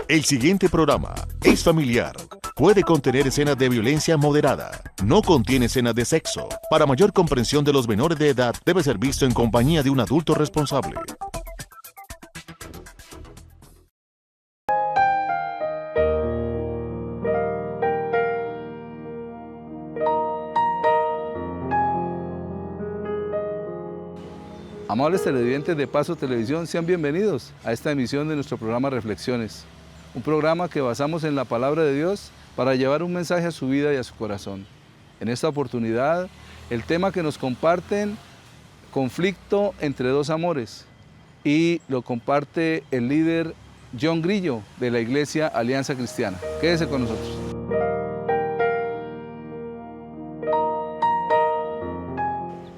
El siguiente programa es familiar. Puede contener escenas de violencia moderada. No contiene escenas de sexo. Para mayor comprensión de los menores de edad, debe ser visto en compañía de un adulto responsable. Amables televidentes de Paso Televisión, sean bienvenidos a esta emisión de nuestro programa Reflexiones, un programa que basamos en la Palabra de Dios para llevar un mensaje a su vida y a su corazón. En esta oportunidad, el tema que nos comparten, conflicto entre dos amores, y lo comparte el líder John Grillo de la Iglesia Alianza Cristiana. Quédese con nosotros.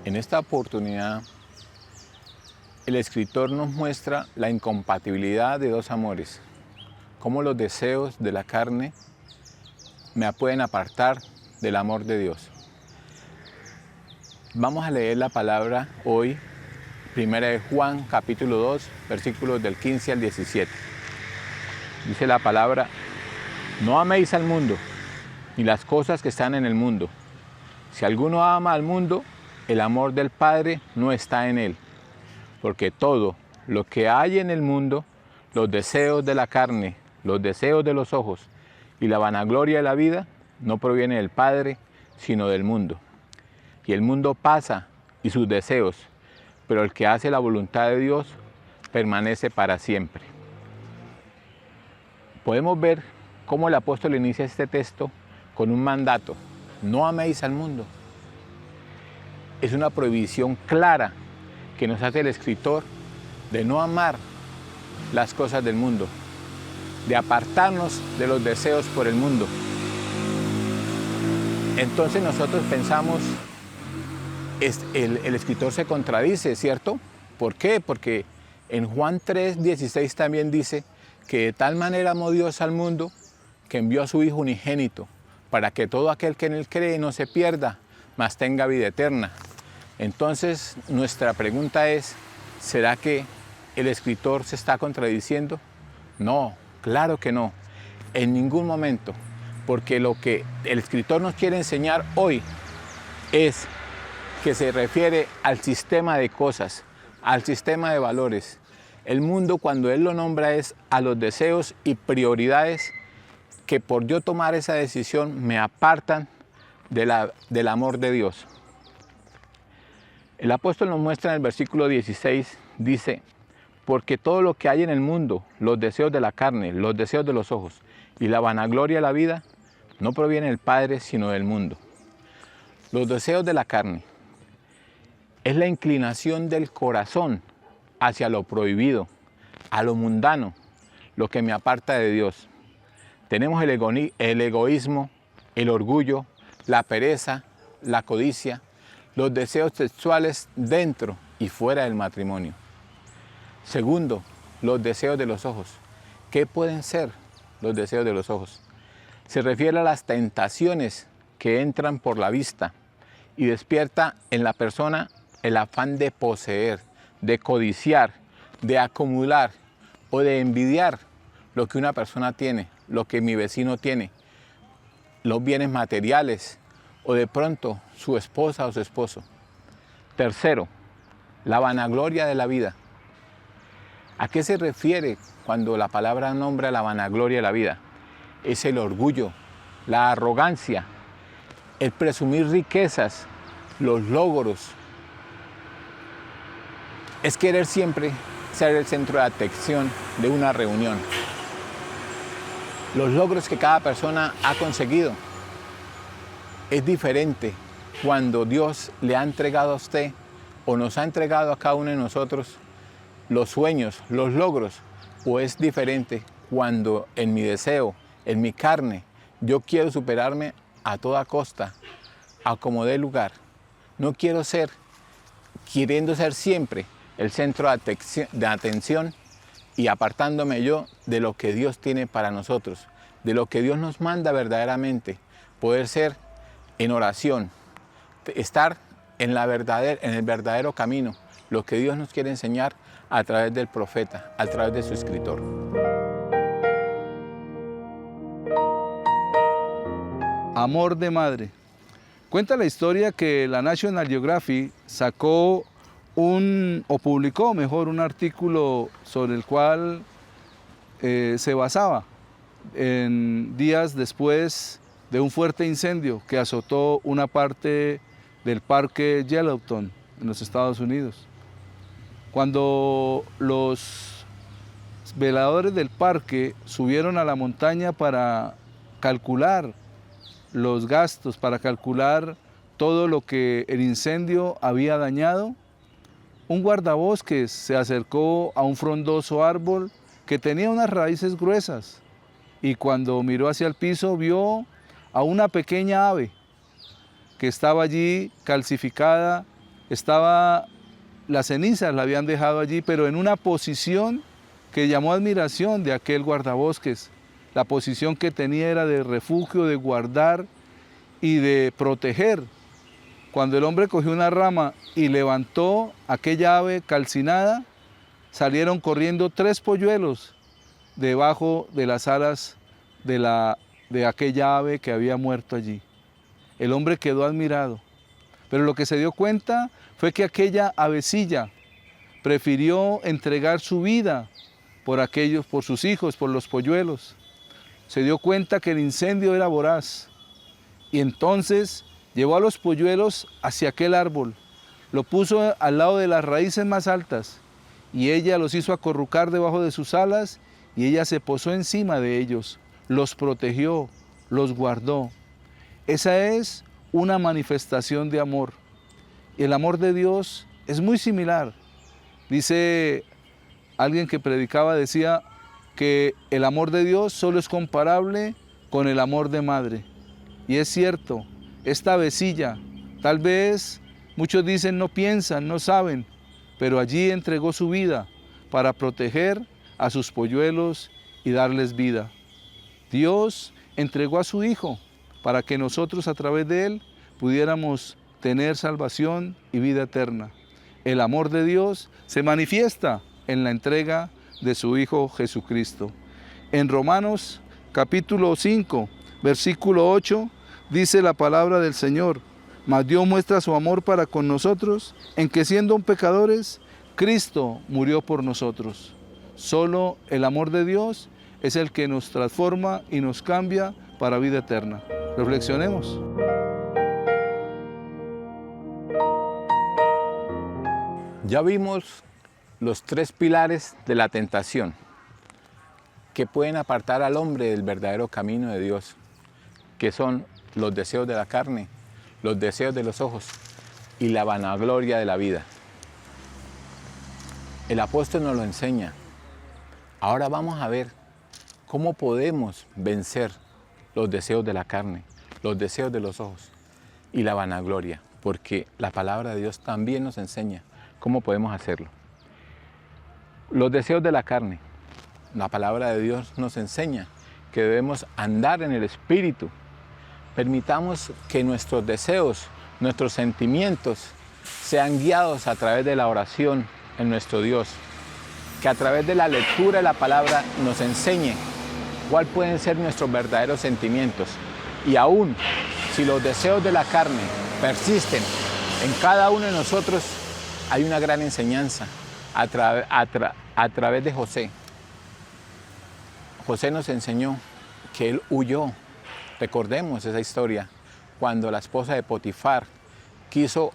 En esta oportunidad, el escritor nos muestra la incompatibilidad de dos amores, cómo los deseos de la carne me pueden apartar del amor de Dios. Vamos a leer la palabra hoy, 1 de Juan, capítulo 2, versículos del 15 al 17. Dice la palabra: no améis al mundo, ni las cosas que están en el mundo. Si alguno ama al mundo, el amor del Padre no está en él. Porque todo lo que hay en el mundo, los deseos de la carne, los deseos de los ojos y la vanagloria de la vida, no proviene del Padre, sino del mundo. Y el mundo pasa y sus deseos, pero el que hace la voluntad de Dios permanece para siempre. Podemos ver cómo el apóstol inicia este texto con un mandato: no améis al mundo. Es una prohibición clara que nos hace el escritor de no amar las cosas del mundo, de apartarnos de los deseos por el mundo. Entonces nosotros pensamos, el escritor se contradice, ¿cierto? ¿Por qué? Porque en Juan 3:16 también dice que de tal manera amó Dios al mundo que envió a su Hijo unigénito, para que todo aquel que en él cree no se pierda, mas tenga vida eterna. Entonces, nuestra pregunta es, ¿será que el escritor se está contradiciendo? No, claro que no, en ningún momento, porque lo que el escritor nos quiere enseñar hoy es que se refiere al sistema de cosas, al sistema de valores. El mundo, cuando él lo nombra, es a los deseos y prioridades que por yo tomar esa decisión me apartan del amor de Dios. El apóstol nos muestra en el versículo 16, dice: porque todo lo que hay en el mundo, los deseos de la carne, los deseos de los ojos y la vanagloria de la vida, no proviene del Padre, sino del mundo. Los deseos de la carne es la inclinación del corazón hacia lo prohibido, a lo mundano, lo que me aparta de Dios. Tenemos el egoísmo, el orgullo, la pereza, la codicia, los deseos sexuales dentro y fuera del matrimonio. Segundo, los deseos de los ojos. ¿Qué pueden ser los deseos de los ojos? Se refiere a las tentaciones que entran por la vista y despierta en la persona el afán de poseer, de codiciar, de acumular o de envidiar lo que una persona tiene, lo que mi vecino tiene, los bienes materiales o de pronto su esposa o su esposo. Tercero, la vanagloria de la vida. ¿A qué se refiere cuando la palabra nombra la vanagloria de la vida? Es el orgullo, la arrogancia, el presumir riquezas, los logros. Es querer siempre ser el centro de atención de una reunión. Los logros que cada persona ha conseguido. Es diferente cuando Dios le ha entregado a usted o nos ha entregado a cada uno de nosotros los sueños, los logros, o es diferente cuando en mi deseo, en mi carne, yo quiero superarme a toda costa, a como dé lugar. No quiero ser, queriendo ser siempre el centro de atención y apartándome yo de lo que Dios tiene para nosotros, de lo que Dios nos manda verdaderamente, poder ser en oración, estar en el verdadero camino, lo que Dios nos quiere enseñar a través del profeta, a través de su escritor. Amor de madre. Cuenta la historia que la National Geographic sacó publicó mejor un artículo sobre el cual se basaba en días después de un fuerte incendio que azotó una parte del parque Yellowstone en los Estados Unidos. Cuando los veladores del parque subieron a la montaña para calcular los gastos, para calcular todo lo que el incendio había dañado, un guardabosques se acercó a un frondoso árbol que tenía unas raíces gruesas y cuando miró hacia el piso vio a una pequeña ave que estaba allí calcificada, las cenizas la habían dejado allí, pero en una posición que llamó admiración de aquel guardabosques. La posición que tenía era de refugio, de guardar y de proteger. Cuando el hombre cogió una rama y levantó aquella ave calcinada, salieron corriendo 3 polluelos debajo de las alas de aquella ave que había muerto allí. El hombre quedó admirado, pero lo que se dio cuenta fue que aquella avecilla prefirió entregar su vida por sus hijos, por los polluelos. Se dio cuenta que el incendio era voraz y entonces llevó a los polluelos hacia aquel árbol, lo puso al lado de las raíces más altas y ella los hizo acurrucar debajo de sus alas y ella se posó encima de ellos, los protegió, los guardó. Esa es una manifestación de amor. Y el amor de Dios es muy similar. Dice alguien que predicaba, decía que el amor de Dios solo es comparable con el amor de madre. Y es cierto, esta avecilla, tal vez muchos dicen no piensan, no saben, pero allí entregó su vida para proteger a sus polluelos y darles vida. Dios entregó a su Hijo para que nosotros a través de Él pudiéramos tener salvación y vida eterna. El amor de Dios se manifiesta en la entrega de su Hijo Jesucristo. En Romanos capítulo 5, versículo 8, dice la palabra del Señor: mas Dios muestra su amor para con nosotros, en que siendo aún pecadores, Cristo murió por nosotros. Solo el amor de Dios es el que nos transforma y nos cambia para vida eterna. Reflexionemos. Ya vimos los 3 pilares de la tentación que pueden apartar al hombre del verdadero camino de Dios, que son los deseos de la carne, los deseos de los ojos y la vanagloria de la vida. El apóstol nos lo enseña. Ahora vamos a ver cómo podemos vencer los deseos de la carne, los deseos de los ojos y la vanagloria, porque la palabra de Dios también nos enseña cómo podemos hacerlo. Los deseos de la carne. La palabra de Dios nos enseña que debemos andar en el Espíritu. Permitamos que nuestros deseos, nuestros sentimientos sean guiados a través de la oración en nuestro Dios. Que a través de la lectura de la palabra nos enseñe cuáles pueden ser nuestros verdaderos sentimientos. Y aún si los deseos de la carne persisten en cada uno de nosotros, hay una gran enseñanza a través de José. José nos enseñó que él huyó. Recordemos esa historia, cuando la esposa de Potifar quiso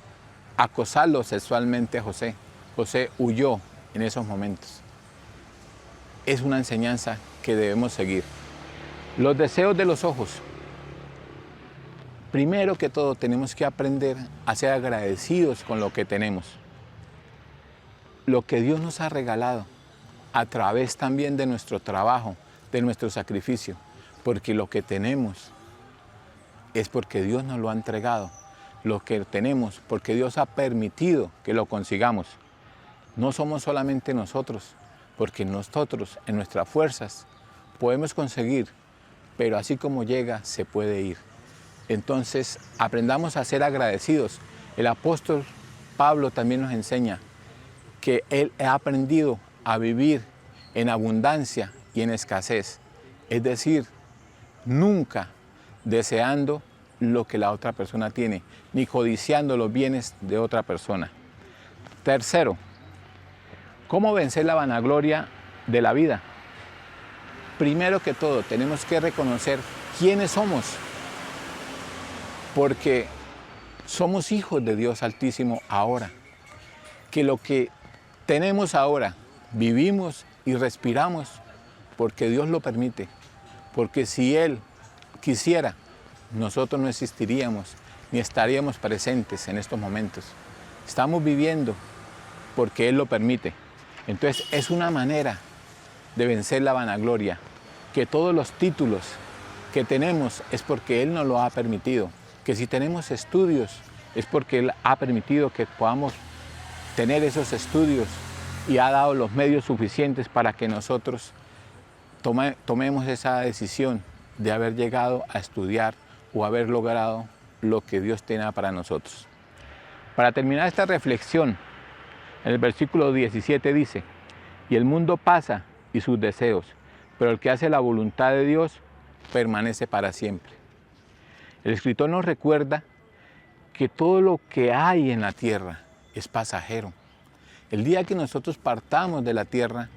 acosarlo sexualmente a José. José huyó en esos momentos. Es una enseñanza que debemos seguir. Los deseos de los ojos. Primero que todo, tenemos que aprender a ser agradecidos con lo que tenemos. Lo que Dios nos ha regalado a través también de nuestro trabajo, de nuestro sacrificio, porque lo que tenemos es porque Dios nos lo ha entregado. Lo que tenemos porque Dios ha permitido que lo consigamos. No somos solamente nosotros, porque nosotros en nuestras fuerzas podemos conseguir, pero así como llega se puede ir. Entonces aprendamos a ser agradecidos. El apóstol Pablo también nos enseña que él ha aprendido a vivir en abundancia y en escasez. Es decir, nunca deseando lo que la otra persona tiene, ni codiciando los bienes de otra persona. Tercero, ¿cómo vencer la vanagloria de la vida? Primero que todo, tenemos que reconocer quiénes somos, porque somos hijos de Dios Altísimo ahora, que lo que tenemos ahora, vivimos y respiramos porque Dios lo permite, porque si Él quisiera, nosotros no existiríamos ni estaríamos presentes en estos momentos. Estamos viviendo porque Él lo permite. Entonces es una manera de vencer la vanagloria, que todos los títulos que tenemos es porque Él nos lo ha permitido, que si tenemos estudios es porque Él ha permitido que podamos tener esos estudios y ha dado los medios suficientes para que nosotros tomemos esa decisión de haber llegado a estudiar o haber logrado lo que Dios tiene para nosotros. Para terminar esta reflexión, en el versículo 17 dice: y el mundo pasa y sus deseos, pero el que hace la voluntad de Dios permanece para siempre. El escritor nos recuerda que todo lo que hay en la tierra es pasajero. El día que nosotros partamos de la tierra,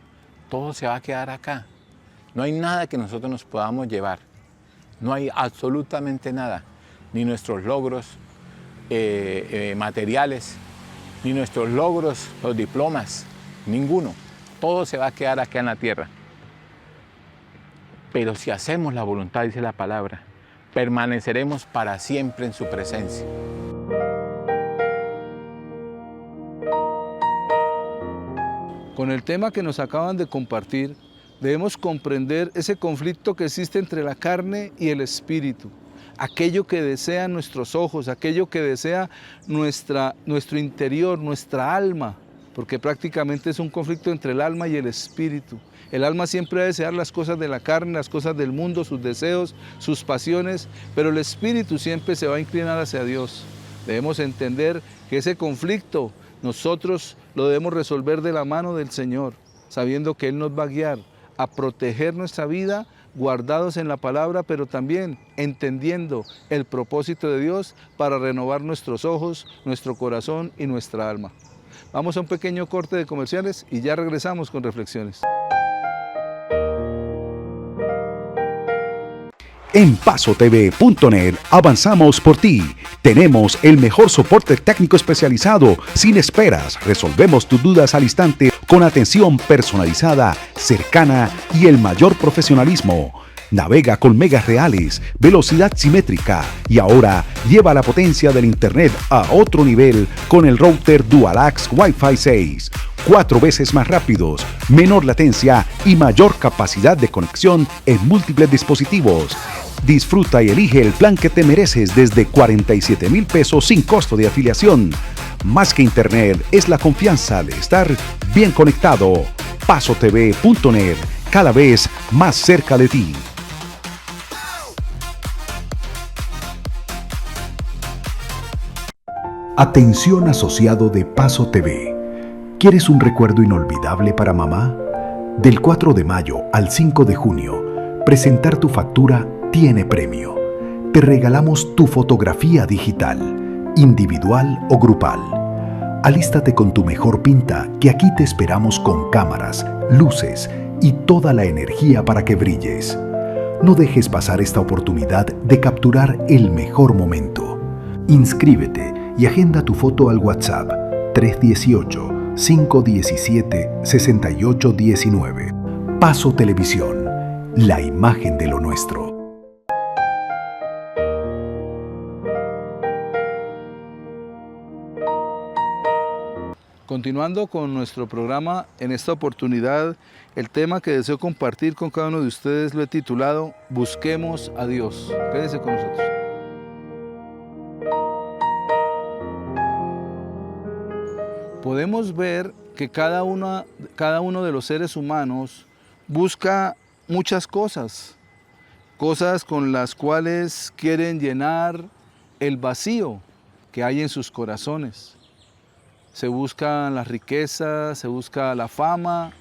todo se va a quedar acá. No hay nada que nosotros nos podamos llevar. No hay absolutamente nada, ni nuestros logros materiales, ni nuestros logros, los diplomas, ninguno. Todo se va a quedar acá en la tierra. Pero si hacemos la voluntad, dice la palabra, permaneceremos para siempre en su presencia. Con el tema que nos acaban de compartir, debemos comprender ese conflicto que existe entre la carne y el espíritu. Aquello que desean nuestros ojos, aquello que desea nuestro interior, nuestra alma, porque prácticamente es un conflicto entre el alma y el espíritu. El alma siempre va a desear las cosas de la carne, las cosas del mundo, sus deseos, sus pasiones, pero el espíritu siempre se va a inclinar hacia Dios. Debemos entender que ese conflicto nosotros lo debemos resolver de la mano del Señor, sabiendo que Él nos va a guiar a proteger nuestra vida, guardados en la palabra, pero también entendiendo el propósito de Dios para renovar nuestros ojos, nuestro corazón y nuestra alma. Vamos a un pequeño corte de comerciales y ya regresamos con reflexiones. En PasoTV.net avanzamos por ti. Tenemos el mejor soporte técnico especializado, sin esperas. Resolvemos tus dudas al instante con atención personalizada, cercana y el mayor profesionalismo. Navega con megas reales, velocidad simétrica y ahora lleva la potencia del internet a otro nivel con el router DualAx Wi-Fi 6. 4 veces más rápidos, menor latencia y mayor capacidad de conexión en múltiples dispositivos. Disfruta y elige el plan que te mereces desde 47,000 pesos sin costo de afiliación. Más que internet es la confianza de estar bien conectado. PasoTV.net, cada vez más cerca de ti. Atención asociado de Paso TV. ¿Quieres un recuerdo inolvidable para mamá? Del 4 de mayo al 5 de junio, presentar tu factura tiene premio. Te regalamos tu fotografía digital, individual o grupal. Alístate con tu mejor pinta, que aquí te esperamos con cámaras, luces y toda la energía para que brilles. No dejes pasar esta oportunidad de capturar el mejor momento. Inscríbete y agenda tu foto al WhatsApp 318-517-6819. Paso Televisión, la imagen de lo nuestro. Continuando con nuestro programa, en esta oportunidad, el tema que deseo compartir con cada uno de ustedes lo he titulado Busquemos a Dios. Quédense con nosotros. Podemos ver que cada uno de los seres humanos busca muchas cosas con las cuales quieren llenar el vacío que hay en sus corazones. Se buscan las riquezas, se busca la fama,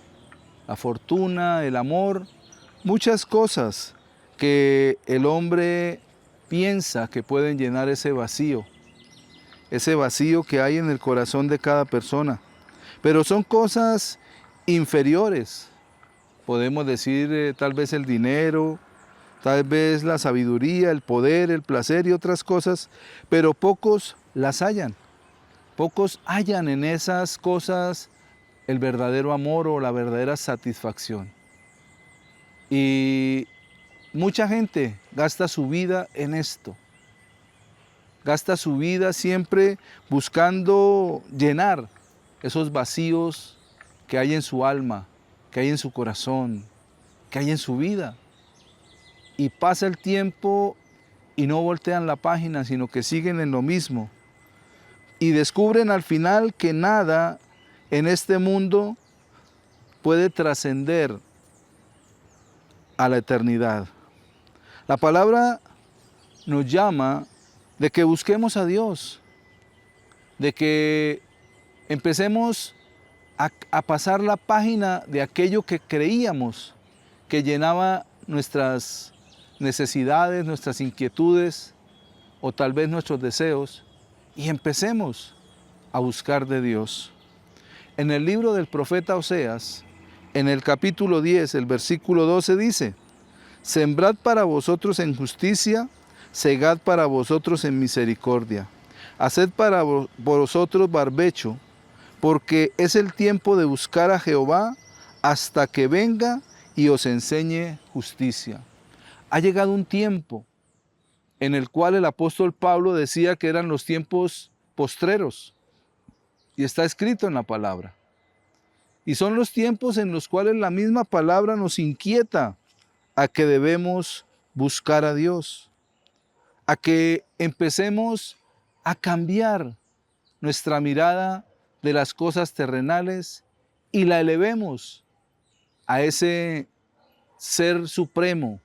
la fortuna, el amor, muchas cosas que el hombre piensa que pueden llenar ese vacío que hay en el corazón de cada persona. Pero son cosas inferiores. Podemos decir tal vez el dinero, tal vez la sabiduría, el poder, el placer y otras cosas, pero pocos las hallan. Pocos hallan en esas cosas el verdadero amor o la verdadera satisfacción. Y mucha gente gasta su vida en esto. Gasta su vida siempre buscando llenar esos vacíos que hay en su alma, que hay en su corazón, que hay en su vida. Y pasa el tiempo y no voltean la página, sino que siguen en lo mismo. Y descubren al final que nada en este mundo puede trascender a la eternidad. La palabra nos llama de que busquemos a Dios, de que empecemos a pasar la página de aquello que creíamos que llenaba nuestras necesidades, nuestras inquietudes o tal vez nuestros deseos, y empecemos a buscar de Dios. En el libro del profeta Oseas, en el capítulo 10, el versículo 12 dice: sembrad para vosotros en justicia, segad para vosotros en misericordia, haced para vosotros barbecho, porque es el tiempo de buscar a Jehová hasta que venga y os enseñe justicia. Ha llegado un tiempo en el cual el apóstol Pablo decía que eran los tiempos postreros, y está escrito en la palabra. Y son los tiempos en los cuales la misma palabra nos inquieta a que debemos buscar a Dios, a que empecemos a cambiar nuestra mirada de las cosas terrenales y la elevemos a ese ser supremo,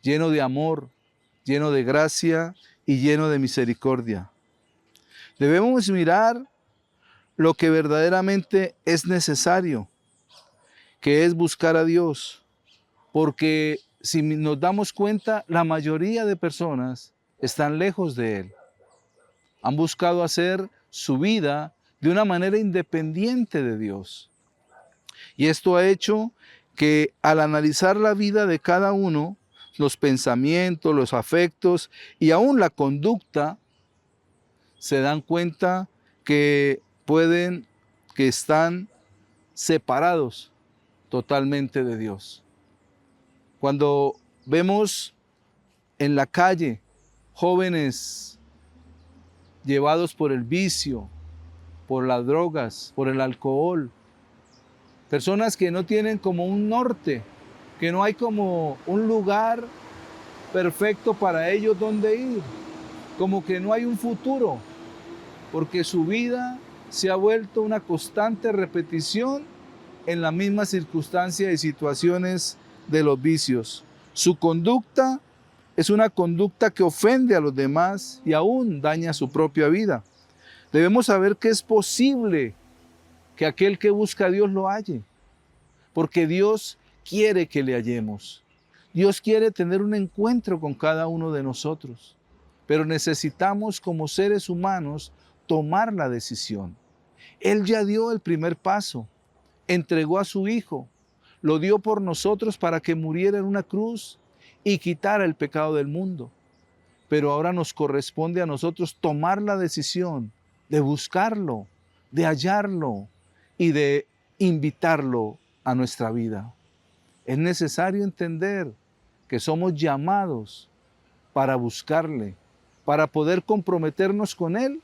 lleno de amor, lleno de gracia y lleno de misericordia. Debemos mirar lo que verdaderamente es necesario, que es buscar a Dios, porque si nos damos cuenta, la mayoría de personas están lejos de Él. Han buscado hacer su vida de una manera independiente de Dios. Y esto ha hecho que al analizar la vida de cada uno, los pensamientos, los afectos y aún la conducta, se dan cuenta que están separados totalmente de Dios. Cuando vemos en la calle jóvenes llevados por el vicio, por las drogas, por el alcohol, personas que no tienen como un norte, que no hay como un lugar perfecto para ellos donde ir, como que no hay un futuro, porque su vida se ha vuelto una constante repetición en la misma circunstancia y situaciones de los vicios. Su conducta es una conducta que ofende a los demás y aún daña su propia vida. Debemos saber que es posible que aquel que busca a Dios lo halle, porque Dios quiere que le hallemos. Dios quiere tener un encuentro con cada uno de nosotros, pero necesitamos como seres humanos tomar la decisión. Él ya dio el primer paso, entregó a su Hijo, lo dio por nosotros para que muriera en una cruz y quitara el pecado del mundo. Pero ahora nos corresponde a nosotros tomar la decisión de buscarlo, de hallarlo y de invitarlo a nuestra vida. Es necesario entender que somos llamados para buscarle, para poder comprometernos con Él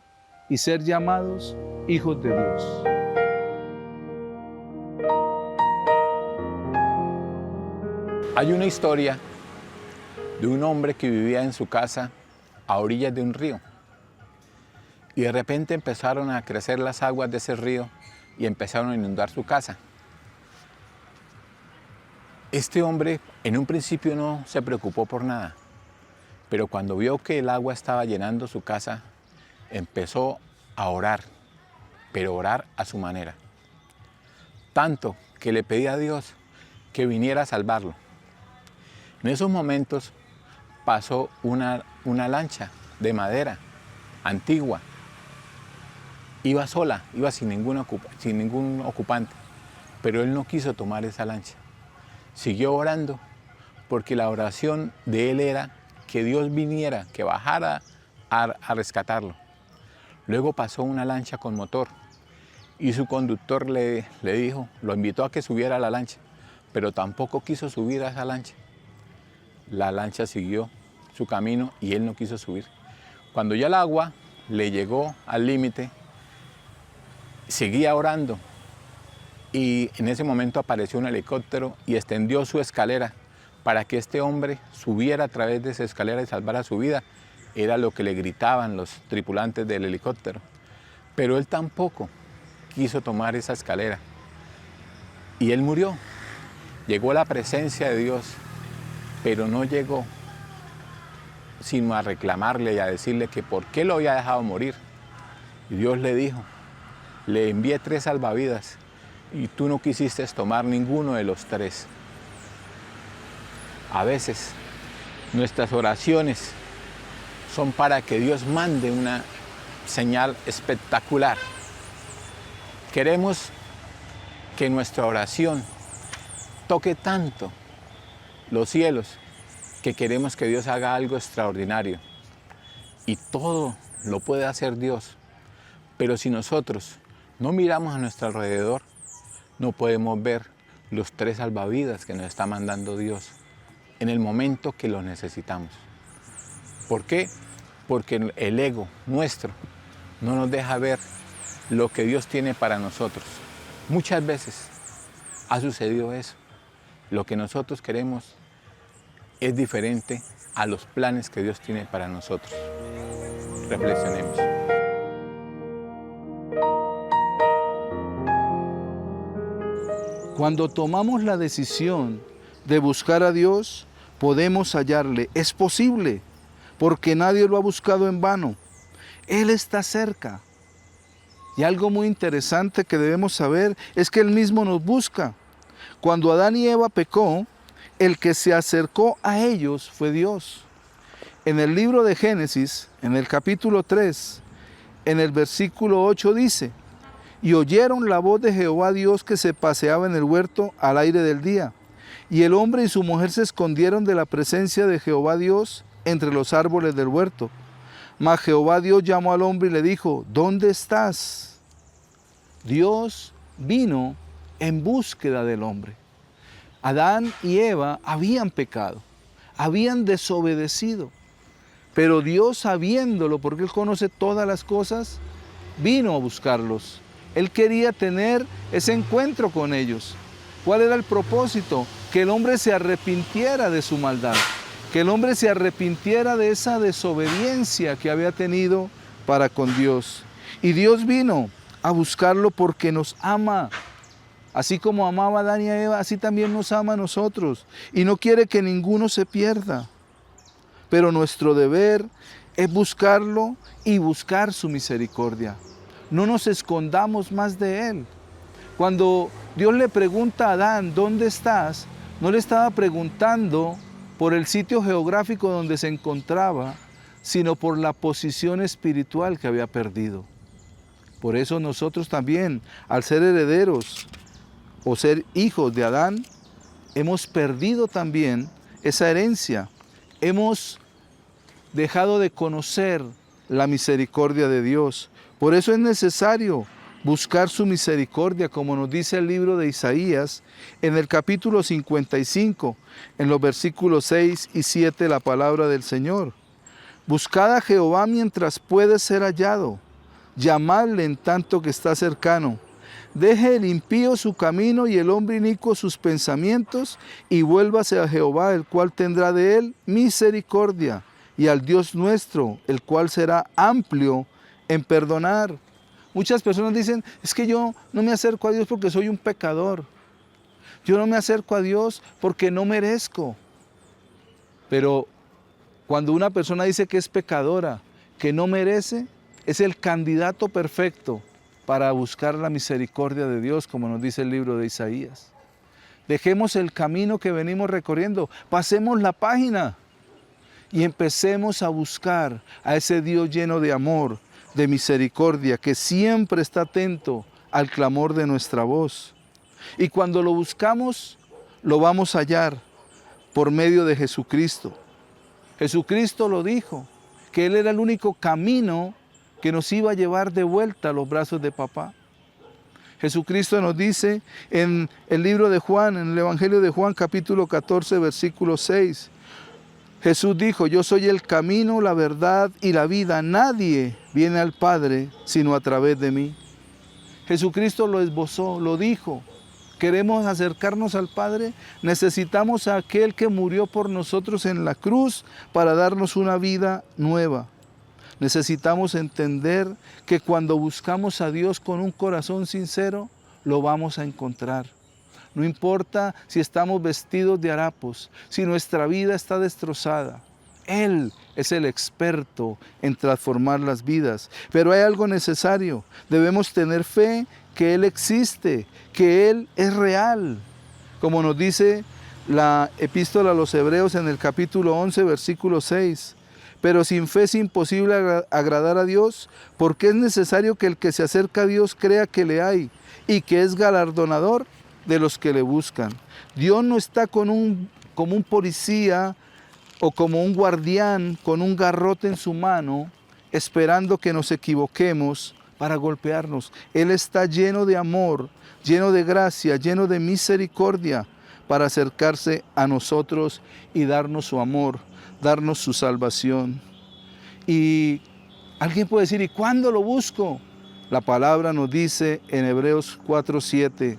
y ser llamados hijos de Dios. Hay una historia de un hombre que vivía en su casa a orillas de un río. Y de repente empezaron a crecer las aguas de ese río y empezaron a inundar su casa. Este hombre en un principio no se preocupó por nada, pero cuando vio que el agua estaba llenando su casa, empezó a orar, pero orar a su manera. Tanto que le pedía a Dios que viniera a salvarlo. En esos momentos pasó una lancha de madera antigua. Iba sola, iba sin ningún ocupante, pero él no quiso tomar esa lancha. Siguió orando, porque la oración de él era que Dios viniera, que bajara a rescatarlo. Luego pasó una lancha con motor y su conductor le dijo, lo invitó a que subiera a la lancha, pero tampoco quiso subir a esa lancha. La lancha siguió su camino y él no quiso subir. Cuando ya el agua le llegó al límite, seguía orando y en ese momento apareció un helicóptero y extendió su escalera para que este hombre subiera a través de esa escalera y salvara su vida. Era lo que le gritaban los tripulantes del helicóptero. Pero él tampoco quiso tomar esa escalera y él murió. Llegó a la presencia de Dios, pero no llegó sino a reclamarle y a decirle que por qué lo había dejado morir. Y Dios le dijo, le envié 3 salvavidas y tú no quisiste tomar ninguno de los 3. A veces nuestras oraciones son para que Dios mande una señal espectacular. Queremos que nuestra oración toque tanto los cielos que queremos que Dios haga algo extraordinario. Y todo lo puede hacer Dios. Pero si nosotros no miramos a nuestro alrededor, no podemos ver los 3 salvavidas que nos está mandando Dios en el momento que los necesitamos. ¿Por qué? Porque el ego nuestro no nos deja ver lo que Dios tiene para nosotros. Muchas veces ha sucedido eso. Lo que nosotros queremos es diferente a los planes que Dios tiene para nosotros. Reflexionemos. Cuando tomamos la decisión de buscar a Dios, podemos hallarle. Es posible, porque nadie lo ha buscado en vano. Él está cerca. Y algo muy interesante que debemos saber es que Él mismo nos busca. Cuando Adán y Eva pecó, el que se acercó a ellos fue Dios. En el libro de Génesis, en el capítulo 3, en el versículo 8 dice, y oyeron la voz de Jehová Dios que se paseaba en el huerto al aire del día. Y el hombre y su mujer se escondieron de la presencia de Jehová Dios entre los árboles del huerto. Mas Jehová Dios llamó al hombre y le dijo, ¿dónde estás? Dios vino en búsqueda del hombre. Adán y Eva habían pecado, habían desobedecido, pero Dios, sabiéndolo, porque Él conoce todas las cosas, vino a buscarlos. Él quería tener ese encuentro con ellos. ¿Cuál era el propósito? Que el hombre se arrepintiera de su maldad, que el hombre se arrepintiera de esa desobediencia que había tenido para con Dios. Y Dios vino a buscarlo porque nos ama. Así como amaba a Adán y a Eva, así también nos ama a nosotros. Y no quiere que ninguno se pierda. Pero nuestro deber es buscarlo y buscar su misericordia. No nos escondamos más de Él. Cuando Dios le pregunta a Adán, ¿dónde estás?, no le estaba preguntando por el sitio geográfico donde se encontraba, sino por la posición espiritual que había perdido. Por eso nosotros también, al ser herederos o ser hijos de Adán, hemos perdido también esa herencia. Hemos dejado de conocer la misericordia de Dios. Por eso es necesario buscar su misericordia, como nos dice el libro de Isaías, en el capítulo 55, en los versículos 6 y 7, la palabra del Señor. Buscad a Jehová mientras puede ser hallado, llamadle en tanto que está cercano. Deje el impío su camino y el hombre inicuo sus pensamientos, y vuélvase a Jehová, el cual tendrá de él misericordia, y al Dios nuestro, el cual será amplio en perdonar. Muchas personas dicen, es que yo no me acerco a Dios porque soy un pecador. Yo no me acerco a Dios porque no merezco. Pero cuando una persona dice que es pecadora, que no merece, es el candidato perfecto para buscar la misericordia de Dios, como nos dice el libro de Isaías. Dejemos el camino que venimos recorriendo, pasemos la página y empecemos a buscar a ese Dios lleno de amor, de misericordia, que siempre está atento al clamor de nuestra voz. Y cuando lo buscamos, lo vamos a hallar por medio de Jesucristo. Jesucristo lo dijo, que Él era el único camino que nos iba a llevar de vuelta a los brazos de papá. Jesucristo nos dice en el libro de Juan, en el Evangelio de Juan, capítulo 14, versículo 6, Jesús dijo, yo soy el camino, la verdad y la vida. Nadie viene al Padre sino a través de mí. Jesucristo lo esbozó, lo dijo. ¿Queremos acercarnos al Padre? Necesitamos a aquel que murió por nosotros en la cruz para darnos una vida nueva. Necesitamos entender que cuando buscamos a Dios con un corazón sincero, lo vamos a encontrar. No importa si estamos vestidos de harapos, si nuestra vida está destrozada. Él es el experto en transformar las vidas. Pero hay algo necesario. Debemos tener fe que Él existe, que Él es real. Como nos dice la epístola a los Hebreos en el capítulo 11, versículo 6. Pero sin fe es imposible agradar a Dios, porque es necesario que el que se acerca a Dios crea que le hay y que es galardonador de los que le buscan. Dios no está como un policía o como un guardián con un garrote en su mano, esperando que nos equivoquemos para golpearnos. Él está lleno de amor, lleno de gracia, lleno de misericordia para acercarse a nosotros y darnos su amor, darnos su salvación. Y alguien puede decir, ¿y cuándo lo busco? La palabra nos dice en Hebreos 4:7,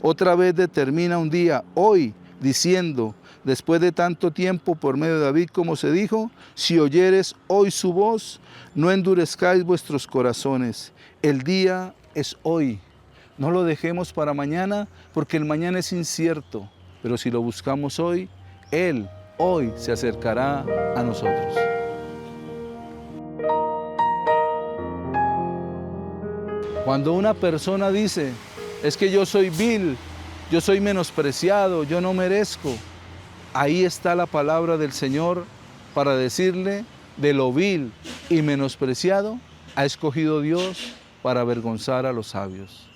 otra vez determina un día, hoy, diciendo, después de tanto tiempo por medio de David, como se dijo, si oyeres hoy su voz, no endurezcáis vuestros corazones. El día es hoy. No lo dejemos para mañana, porque el mañana es incierto. Pero si lo buscamos hoy, Él hoy se acercará a nosotros. Cuando una persona dice, es que yo soy vil, yo soy menospreciado, yo no merezco, ahí está la palabra del Señor para decirle, de lo vil y menospreciado ha escogido Dios para avergonzar a los sabios.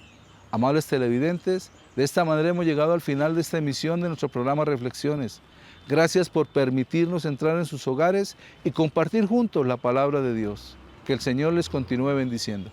Amables televidentes, de esta manera hemos llegado al final de esta emisión de nuestro programa Reflexiones. Gracias por permitirnos entrar en sus hogares y compartir juntos la palabra de Dios. Que el Señor les continúe bendiciendo.